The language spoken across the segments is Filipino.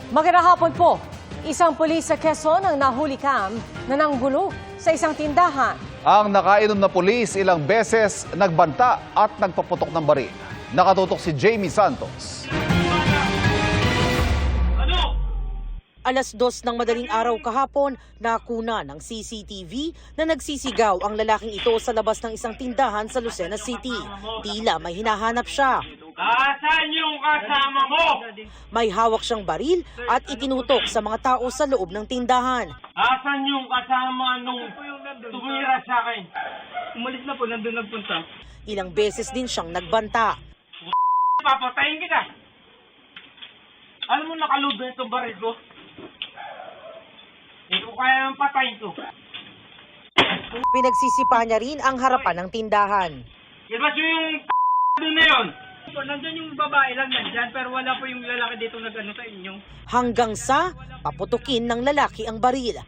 Magandang hapon po. Isang pulis sa Quezon ang nahulikam na nanggulo sa isang tindahan. Ang nakainom na pulis ilang beses nagbanta at nagpaputok ng baril. Nakatutok si Jamie Santos. Alas 2 ng madaling araw kahapon, nakuna ng CCTV na nagsisigaw ang lalaking ito sa labas ng isang tindahan sa Lucena City. Tila may hinahanap siya. Asan yung kasama mo? May hawak siyang baril at itinutok sa mga tao sa loob ng tindahan. Asan yung kasama nung tumira sa akin? Umalis na po, nandun nagpunta. Ilang beses din siyang nagbanta. Papatayin kita. Alam mo nakaludo itong baril ko? Hindi ko kaya ng patayin to. Pinagsisipa niya rin ang harapan ng tindahan. Ilabas mo yung doon na yun. Nandyan yung babae lang nandyan, pero wala po yung lalaki dito nag-ano sa inyo. Hanggang sa paputukin ng lalaki ang baril.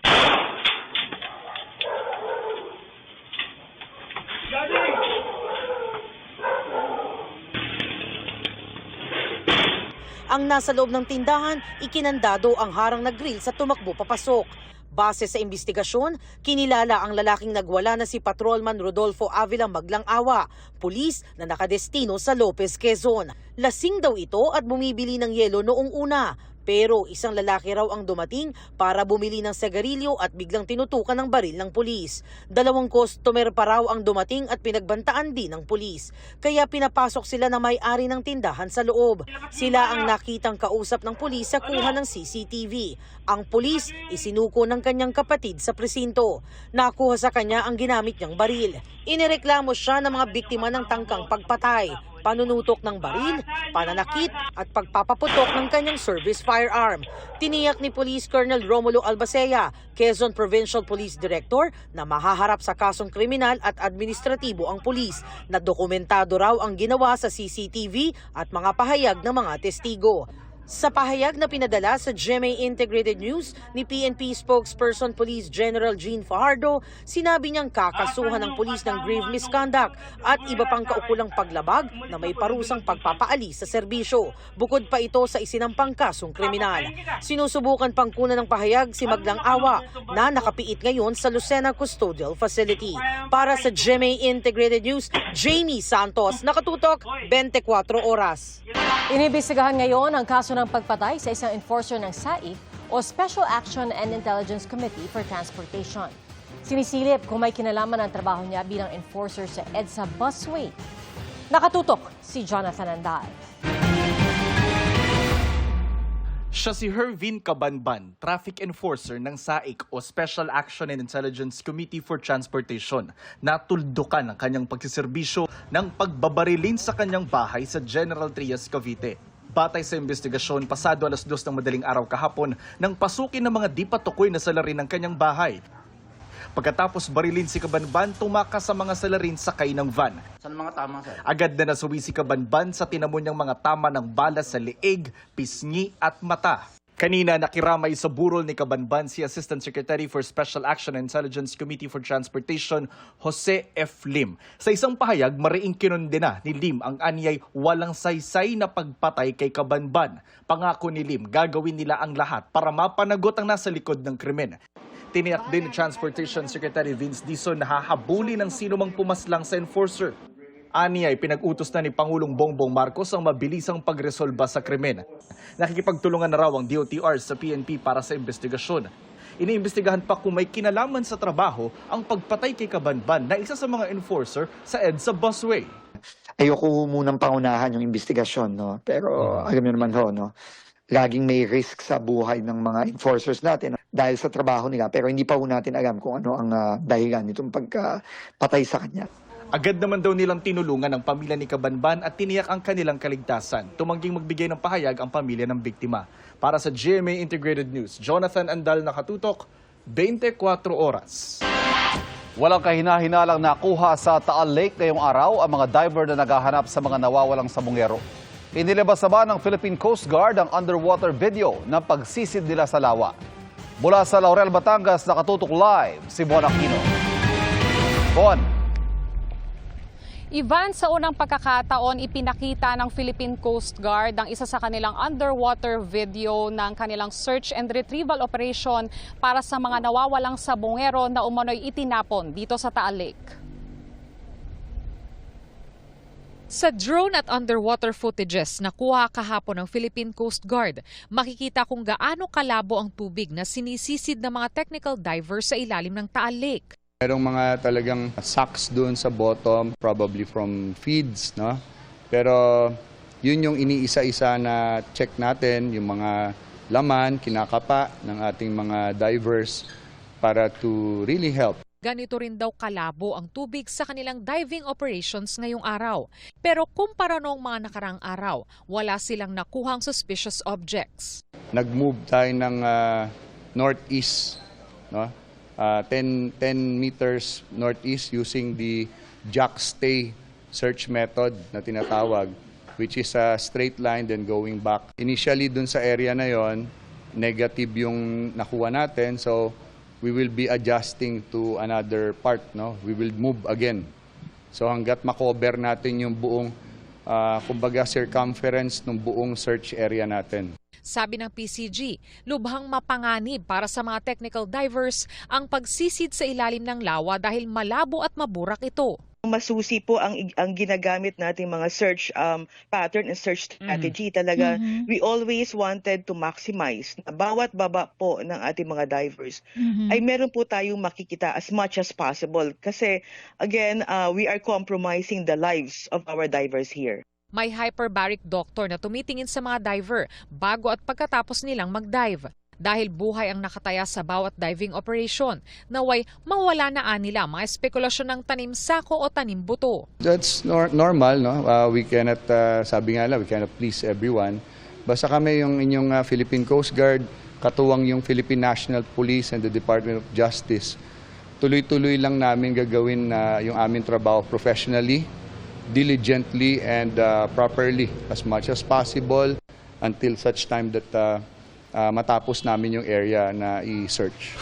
Ang nasa loob ng tindahan, ikinandado ang harang na grill sa tumakbo papasok. Base sa investigasyon, kinilala ang lalaking nagwala na si Patrolman Rodolfo Avila Maglang-Awa, pulis na nakadestino sa Lopez, Quezon. Lasing daw ito at bumibili ng yelo noong una. Pero isang lalaki raw ang dumating para bumili ng segarilyo at biglang tinutukan ng baril ng pulis. 2 customer pa raw ang dumating at pinagbantaan din ng pulis. Kaya pinapasok sila na may-ari ng tindahan sa loob. Sila ang nakitang kausap ng pulis sa kuha ng CCTV. Ang pulis isinuko ng kanyang kapatid sa presinto. Nakuha sa kanya ang ginamit niyang baril. Inireklamo siya ng mga biktima ng tangkang pagpatay, panunutok ng baril, pananakit at pagpapaputok ng kanyang service firearm. Tiniyak ni Police Colonel Romulo Albacea, Quezon Provincial Police Director, na mahaharap sa kasong kriminal at administratibo ang pulis, na dokumentado raw ang ginawa sa CCTV at mga pahayag ng mga testigo. Sa pahayag na pinadala sa GMA Integrated News ni PNP spokesperson Police General Jean Fajardo, sinabi niyang kakasuhan ng pulis ng grave misconduct at iba pang kaukulang paglabag na may parusang pagpapaalis sa serbisyo. Bukod pa ito sa isinampang kasong kriminal. Sinusubukan pang kuna ng pahayag si Maglang-Awa na nakapiit ngayon sa Lucena Custodial Facility. Para sa GMA Integrated News, Jamie Santos, nakatutok 24 oras. Inibisigahan ngayon ang kaso ng pagpatay sa isang enforcer ng SAIC o Special Action and Intelligence Committee for Transportation. Sinisilip kung may kinalaman ang trabaho niya bilang enforcer sa EDSA busway. Nakatutok si Jonathan Andal. Siya si Hervin Cabanban, traffic enforcer ng SAIC o Special Action and Intelligence Committee for Transportation. Natuldukan ang kanyang pagsiserbisyo ng pagbabarilin sa kanyang bahay sa General Trias, Cavite. Batay sa investigasyon, pasado alas 2 ng madaling araw kahapon nang pasukin ng mga di patukoy na salarin ng kanyang bahay. Pagkatapos barilin si Cabanban, tumakas sa mga salarin sakay ng van. Saan mga tama, sir? Agad na nasuwi si Cabanban sa tinamo niyang mga tama ng bala sa leeg, pisngi at mata. Kanina nakiramay sa burol ni Cabanban si Assistant Secretary for Special Action and Intelligence Committee for Transportation, Jose F. Lim. Sa isang pahayag, mariing kinondena ni Lim ang anyay walang saysay na pagpatay kay Cabanban. Pangako ni Lim, gagawin nila ang lahat para mapanagot ang nasa likod ng krimen. Tiniyak din ni Transportation Secretary Vince Dizon na hahabulin ng sino mang pumaslang sa enforcer. Ani ay pinag-utos na ni Pangulong Bongbong Marcos ang mabilisang pagresolba sa krimen. Nakikipagtulungan na raw ang DOTR sa PNP para sa investigasyon. Iniimbestigahan pa kung may kinalaman sa trabaho ang pagpatay kay Cabanban na isa sa mga enforcer sa EDSA busway. Ayoko munang pangunahan yung investigasyon, no? Pero alam niyo naman ho, no? Laging may risk sa buhay ng mga enforcers natin dahil sa trabaho nila. Pero hindi pa ho natin alam kung ano ang dahilan nitong pagpatay sa kanya. Agad naman daw nilang tinulungan ang pamilya ni Cabanban at tiniyak ang kanilang kaligtasan. Tumangging magbigay ng pahayag ang pamilya ng biktima. Para sa GMA Integrated News, Jonathan Andal, nakatutok, 24 oras. Walang kahina-hinalang nakuha sa Taal Lake ngayong araw ang mga diver na naghahanap sa mga nawawalang sabongero. Inilabas naman ng Philippine Coast Guard ang underwater video ng pagsisid nila sa lawa. Mula sa Laurel, Batangas, nakatutok live si Bon Aquino. Bon. Ivan, sa unang pagkakataon, ipinakita ng Philippine Coast Guard ang isa sa kanilang underwater video ng kanilang search and retrieval operation para sa mga nawawalang sabongero na umano'y itinapon dito sa Taal Lake. Sa drone at underwater footages na kuha kahapon ng Philippine Coast Guard, makikita kung gaano kalabo ang tubig na sinisisid ng mga technical divers sa ilalim ng Taal Lake. Merong mga talagang sucks doon sa bottom, probably from feeds, no? Pero yun yung iniisa-isa na check natin, yung mga laman, kinakapa ng ating mga divers para to really help. Ganito rin daw kalabo ang tubig sa kanilang diving operations ngayong araw. Pero kumpara noong mga nakarang araw, wala silang nakuhang suspicious objects. Nag-move tayo ng northeast, no? 10 meters northeast using the jack stay search method na tinatawag, which is a straight line then going back. Initially dun sa area na yon, negative yung nakuha natin, so we will be adjusting to another part, no? We will move again. So hanggat makover natin yung buong kumbaga circumference ng buong search area natin. Sabi ng PCG, lubhang mapanganib para sa mga technical divers ang pagsisid sa ilalim ng lawa dahil malabo at maburak ito. Masusi po ang ginagamit nating mga search pattern and search strategy. Talaga, we always wanted to maximize na bawat baba po ng ating mga divers ay meron po tayong makikita as much as possible. Kasi, again, we are compromising the lives of our divers here. May hyperbaric doctor na tumitingin sa mga diver bago at pagkatapos nilang mag-dive. Dahil buhay ang nakataya sa bawat diving operation, naway mawala na nila mga espekulasyon ng tanim sako o tanim buto. That's normal, no? We cannot, sabi nga lang, we cannot please everyone. Basta kami yung inyong Philippine Coast Guard, katuwang yung Philippine National Police and the Department of Justice. Tuloy-tuloy lang namin gagawin yung aming trabaho professionally, diligently and properly as much as possible until such time that matapos namin yung area na i-search.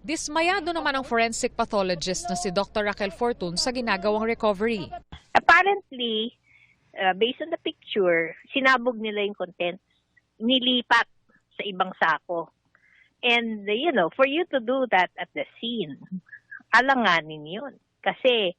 Dismayado naman ang forensic pathologist na si Dr. Raquel Fortun sa ginagawang recovery. Apparently, based on the picture, sinabog nila yung contents, nilipat sa ibang sako. And, for you to do that at the scene, alanganin yun. Kasi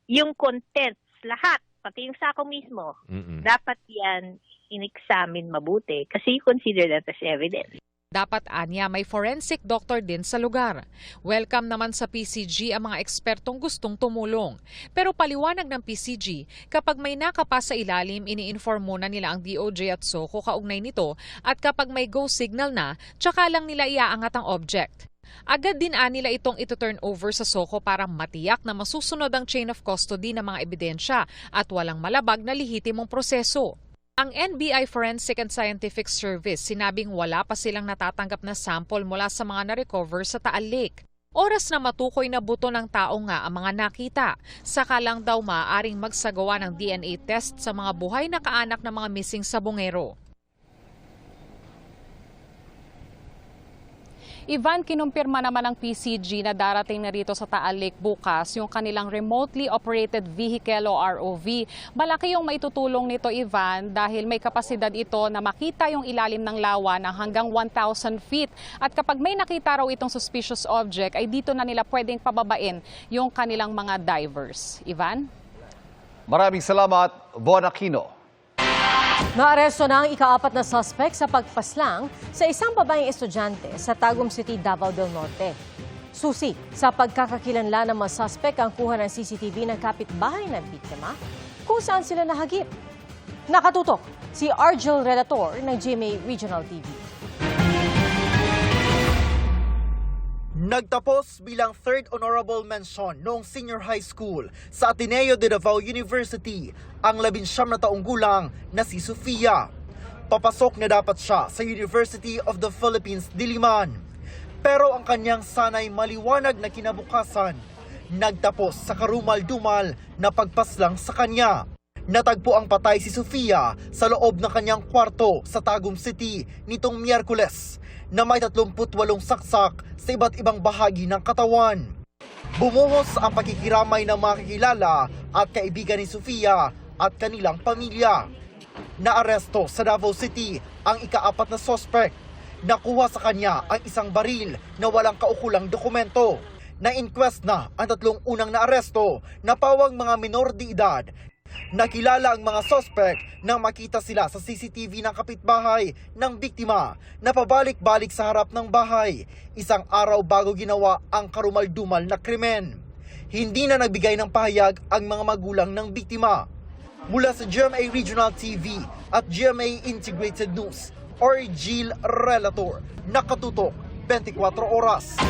yung contents, lahat, pati yung sako mismo, dapat yan in-examine mabuti kasi you consider that as evidence. Dapat anya may forensic doctor din sa lugar. Welcome naman sa PCG ang mga ekspertong gustong tumulong. Pero paliwanag ng PCG, kapag may nakapa sa ilalim, ini-inform muna nila ang DOJ at SOCO kaugnay nito at kapag may go signal na, tsaka lang nila iaangat ang object. Agad din nila itong ito-turn over sa SOCO para matiyak na masusunod ang chain of custody ng mga ebidensya at walang malabag na lihitimong proseso. Ang NBI Forensic and Scientific Service sinabing wala pa silang natatanggap na sample mula sa mga na-recover sa Taal Lake. Oras na matukoy na buto ng tao nga ang mga nakita. Saka lang daw maaaring magsagawa ng DNA test sa mga buhay na kaanak ng mga missing sabongero. Ivan, kinumpirma naman ng PCG na darating na rito sa Taal Lake bukas yung kanilang remotely operated vehicle o ROV. Malaki yung maitutulong nito, Ivan, dahil may kapasidad ito na makita yung ilalim ng lawa ng hanggang 1,000 feet. At kapag may nakita raw itong suspicious object, ay dito na nila pwedeng pababain yung kanilang mga divers. Ivan? Maraming salamat, Bon Aquino. Naaresto na ang ika-4 na suspect sa pagpaslang sa isang babaeng estudyante sa Tagum City, Davao del Norte. Susi, sa pagkakakilanlan ng mga suspect ang kuha ng CCTV ng kapitbahay ng biktima kung saan sila nahagip. Nakatutok si Argel Relator ng GMA Regional TV. Nagtapos bilang third honorable mention noong senior high school sa Ateneo de Davao University ang 19 na taong gulang na si Sofia. Papasok na dapat siya sa University of the Philippines, Diliman. Pero ang kanyang sanay maliwanag na kinabukasan, nagtapos sa karumal-dumal na pagpaslang sa kanya. Natagpo ang patay si Sofia sa loob ng kanyang kwarto sa Tagum City nitong Miyerkules na may 38 saksak sa iba't ibang bahagi ng katawan. Bumuhos ang pakikiramay ng mga kakilala at kaibigan ni Sofia at kanilang pamilya. Naaresto sa Davao City ang ika-4 na suspect. Nakuha sa kanya ang isang baril na walang kaukulang dokumento. Na-inquest na ang 3 unang naaresto na pawang mga minor de edad. Nakilala ang mga suspect nang makita sila sa CCTV ng kapitbahay ng biktima na pabalik-balik sa harap ng bahay, isang araw bago ginawa ang karumal-dumal na krimen. Hindi na nagbigay ng pahayag ang mga magulang ng biktima. Mula sa GMA Regional TV at GMA Integrated News, Orgil Relator, nakatutok 24 oras.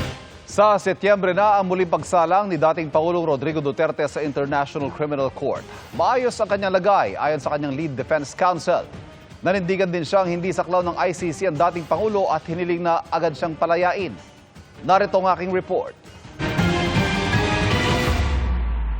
Sa Setyembre na ang muling pagsalang ni dating Pangulong Rodrigo Duterte sa International Criminal Court. Maayos ang kanyang lagay ayon sa kanyang lead defense counsel. Nanindigan din siyang hindi saklaw ng ICC ang dating Pangulo at hiniling na agad siyang palayain. Narito ang aking report.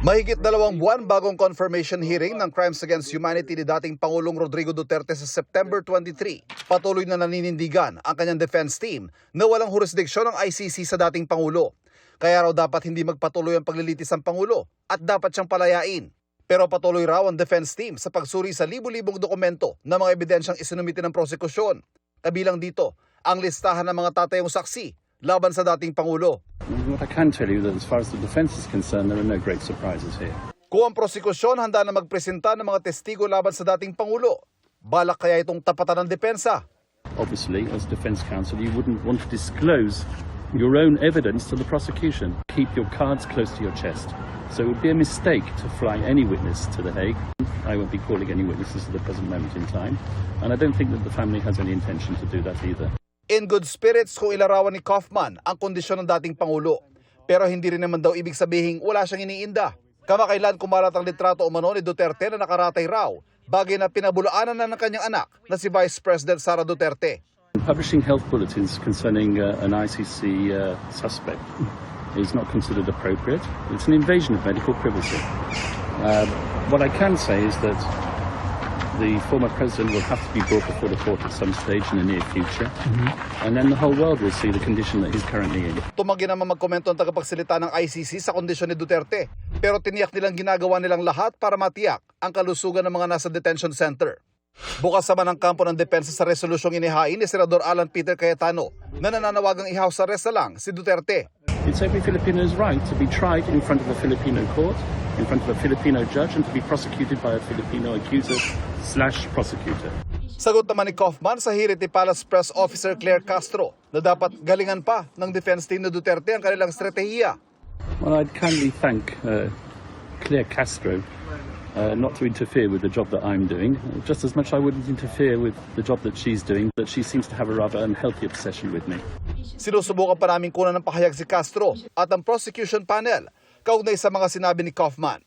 Mahigit 2 buwan bagong confirmation hearing ng Crimes Against Humanity ni dating Pangulong Rodrigo Duterte sa September 23. Patuloy na naninindigan ang kanyang defense team na walang jurisdiksyon ng ICC sa dating Pangulo. Kaya raw dapat hindi magpatuloy ang paglilitis ng Pangulo at dapat siyang palayain. Pero patuloy raw ang defense team sa pagsuri sa libu-libong dokumento na mga ebidensyang isinumite ng prosekusyon. Kabilang dito ang listahan ng mga tatayong saksi laban sa dating Pangulo. What I can tell you that as far as the defense is concerned, there are no great surprises here. Kung ang prosekusyon handa na magpresenta ng mga testigo laban sa dating Pangulo, balak kaya itong tapatan ng depensa? Obviously, as defense counsel, you wouldn't want to disclose your own evidence to the prosecution. Keep your cards close to your chest. So it would be a mistake to fly any witness to The Hague. I won't be calling any witnesses at the present moment in time. And I don't think that the family has any intention to do that either. In good spirits kung ilarawan ni Kaufman ang kondisyon ng dating Pangulo. Pero hindi rin naman daw ibig sabihin wala siyang iniinda. Kamakailan kumalat ang litrato umano ni Duterte na nakaratay raw, bagay na pinabulaanan na ng kanyang anak na si Vice President Sara Duterte. Publishing health bulletins concerning an ICC suspect is not considered appropriate. It's an invasion of medical privacy. What I can say is that the former president will have to be brought before the court at some stage in the near future. And then the whole world will see the condition that he's currently in. Tumanggi naman magkomento ang tagapagsalita ng ICC sa kondisyon ni Duterte. Pero tiniyak nilang ginagawa nilang lahat para matiyak ang kalusugan ng mga nasa detention center. Bukas naman ang kampo ng depensa sa resolusyong inihain ni Senador Alan Peter Cayetano na nananawagang i-house arrest na lang si Duterte. It's every Filipino's right to be tried in front of a Filipino court, in front of a Filipino judge, and to be prosecuted by a Filipino accuser/prosecutor. Sagot naman ni Kaufman sa hirit ni Palace Press Officer Claire Castro na dapat galingan pa ng defense team ni Duterte ang kanilang strategiya. Well, I'd kindly thank Claire Castro not to interfere with the job that I'm doing, just as much I wouldn't interfere with the job that she's doing, but she seems to have a rather unhealthy obsession with me. Sinusubukan pa namin kunan ng pahayag si Castro at ang prosecution panel kaugnay sa mga sinabi ni Kaufman.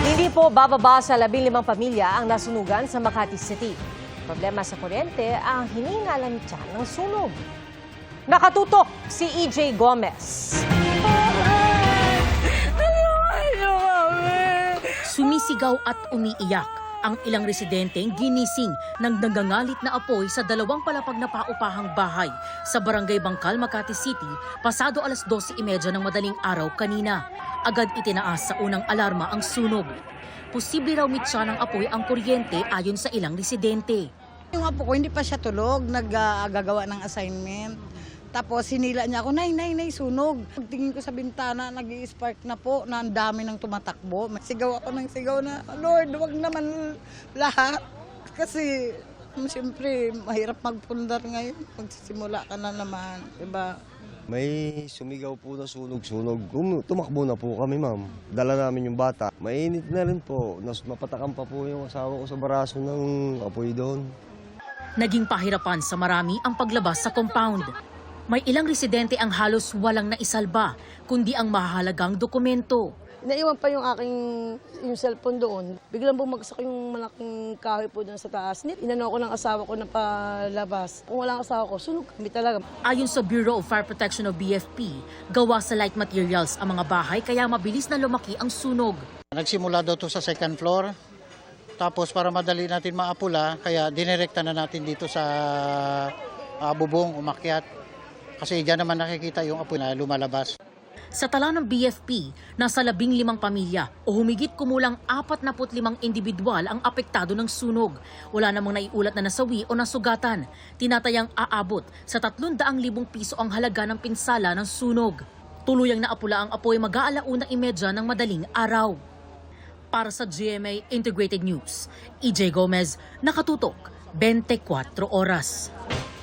Hindi po bababa sa 15 pamilya ang nasunugan sa Makati City. Problema sa kuryente ang hiningalan niya ng sunog. Nakatutok si EJ Gomez. Sumisigaw at umiiyak ang ilang residenteng ginising ng nagangalit na apoy sa 2 palapag na paupahang bahay sa Barangay Bangkal, Makati City, pasado alas 12:30 ng madaling araw kanina. Agad itinaas sa unang alarma ang sunog. Posible raw mitsa ng apoy ang kuryente ayon sa ilang residente. Yung apo ko hindi pa siya tulog, naggagawa ng assignment. Tapos sinila niya ako, nay, sunog. Pagtingin ko sa bintana, nag-i-spark na po, na ang dami ng tumatakbo. Sigaw ako ng sigaw na, Lord, wag naman lahat. Kasi, siyempre, mahirap magpundar ngayon. Magsisimula ka na naman, diba? May sumigaw po na sunog-sunog. Tumakbo na po kami, ma'am. Dala namin yung bata. Mainit na rin po. Mapatakan pa po yung asawa ko sa baraso ng apoy doon. Naging pahirapan sa marami ang paglabas sa compound. May ilang residente ang halos walang naisalba, kundi ang mahalagang dokumento. Naiwan pa yung cellphone doon. Biglang bumagsak yung malaking kahoy po doon sa taas. Inano ko ng asawa ko na palabas. Kung walang asawa ko, sunog kami talaga. Ayon sa Bureau of Fire Protection o BFP, gawa sa light materials ang mga bahay kaya mabilis na lumaki ang sunog. Nagsimula daw to sa second floor. Tapos para madali natin maapula, kaya dinirekta na natin dito sa bubong, umakyat. Kasi diyan naman nakikita yung apoy na lumalabas. Sa tala ng BFP, nasa 15 pamilya o humigit kumulang 45 individual ang apektado ng sunog. Wala namang naiulat na nasawi o nasugatan. Tinatayang aabot sa 300,000 piso ang halaga ng pinsala ng sunog. Tuluyang naapula ang apoy mag-aalauna-30 ng madaling araw. Para sa GMA Integrated News, EJ Gomez, nakatutok 24 oras.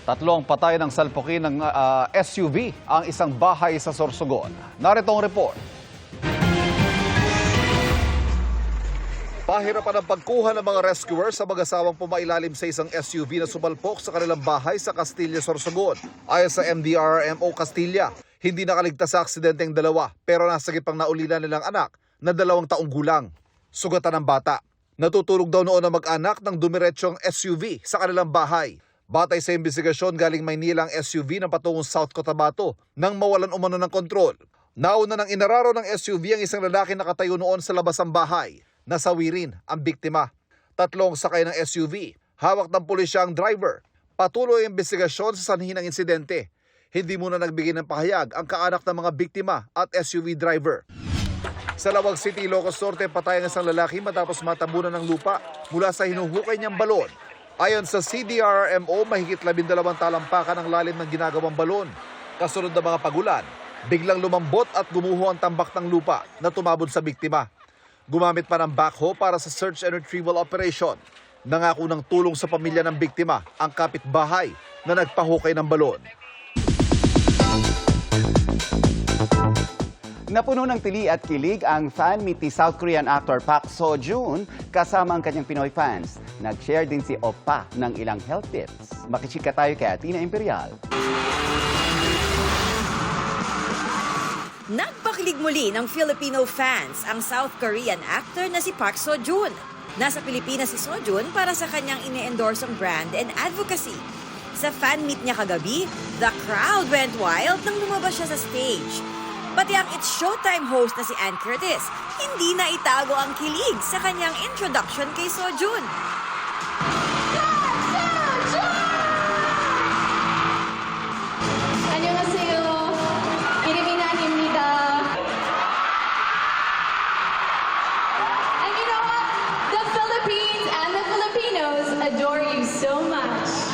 3 patay ng salpukin ng SUV ang isang bahay sa Sorsogon. Narito ang report. Pahirapan ang pagkuha ng mga rescuers sa mag-asawang pumailalim sa isang SUV na sumalpok sa kanilang bahay sa Castilla, Sorsogon. Ayon sa MDRRMO Castilla, hindi nakaligtas sa aksidente ang dalawa pero nasagip ang naulila nilang anak na 2 taong gulang. Sugatan ng bata. Natutulog daw noon ang mag-anak ng dumiretsyong SUV sa kanilang bahay. Batay sa investigasyon, galing Maynila ang SUV ng patungong South Cotabato nang mawalan umano ng kontrol. Nauna nang inararo ng SUV ang isang lalaki nakatayo noon sa labas ng bahay. Nasawi rin ang biktima. 3 sakay ng SUV. Hawak ng pulisya ang driver. Patuloy ang investigasyon sa sanhi ng insidente. Hindi muna nagbigay ng pahayag ang kaanak ng mga biktima at SUV driver. Sa Lawag City, Ilocos Norte, patay ang isang lalaki matapos matabunan ng lupa mula sa hinuhukay niyang balon. Ayon sa CDRRMO, mahigit 12 talampakan ang lalim ng ginagawang balon. Kasunod ng mga pagulan, biglang lumambot at gumuho ang tambak ng lupa na tumabod sa biktima. Gumamit pa ng backhoe para sa search and retrieval operation. Nangako ng tulong sa pamilya ng biktima ang kapitbahay na nagpahukay ng balon. Napuno ng tili at kilig ang fan meet ni South Korean actor Park Seo-joon kasama ang kanyang Pinoy fans. Nag-share din si Oppa ng ilang health tips. Makichika tayo kay Athena Imperial. Nagpakilig muli ng Filipino fans ang South Korean actor na si Park Seo-joon. Nasa Pilipinas si Seo-joon para sa kanyang ine-endorsong brand and advocacy. Sa fan meet niya kagabi, the crowd went wild nang lumabas siya sa stage. Pati ang It's Showtime host na si Ann Curtis, hindi na itago ang kilig sa kanyang introduction kay Seo-joon. 안녕하세요. 이름이 난입니다. And you know what? The Philippines and the Filipinos adore you so much.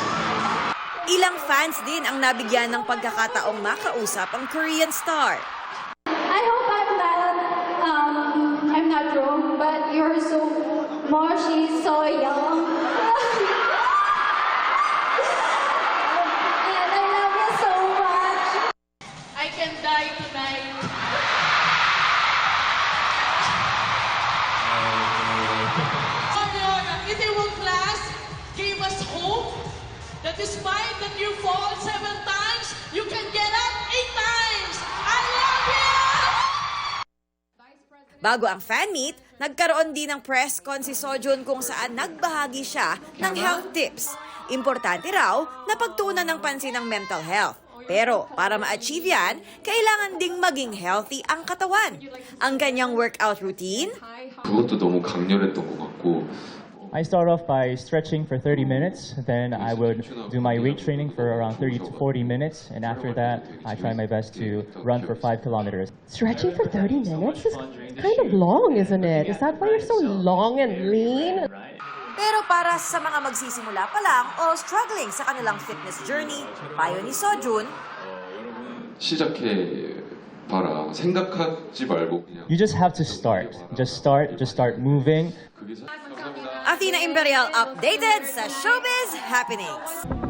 Ilang fans din ang nabigyan ng pagkakataong makausap ang Korean star. I hope I'm not wrong, but you're so mushy, so young. And I love you so much. I can die tonight. Our Itaewon class gave us hope that despite that you fall 7 times, you can get up 8 times. I love you! Bago ang fan meet, nagkaroon din ng press con si Seo-joon kung saan nagbahagi siya ng health tips. Importante raw na pagtuunan ng pansin ng mental health. Pero para ma-achieve yan, kailangan ding maging healthy ang katawan. Ang kanyang workout routine, 그것도 너무 강렬했던 것 같고 I start off by stretching for 30 minutes, then I would do my weight training for around 30 to 40 minutes, and after that, I try my best to run for 5 kilometers. Stretching for 30 minutes is kind of long, isn't it? Is that why you're so long and lean? pero para sa mga magsisimula pa lang o struggling sa kanilang fitness journey, payo ni Seo-joon, 시작해 봐라. 생각하지 말고 그냥 You just have to start. Just start moving. Athena Imperial updated sa Showbiz Happenings.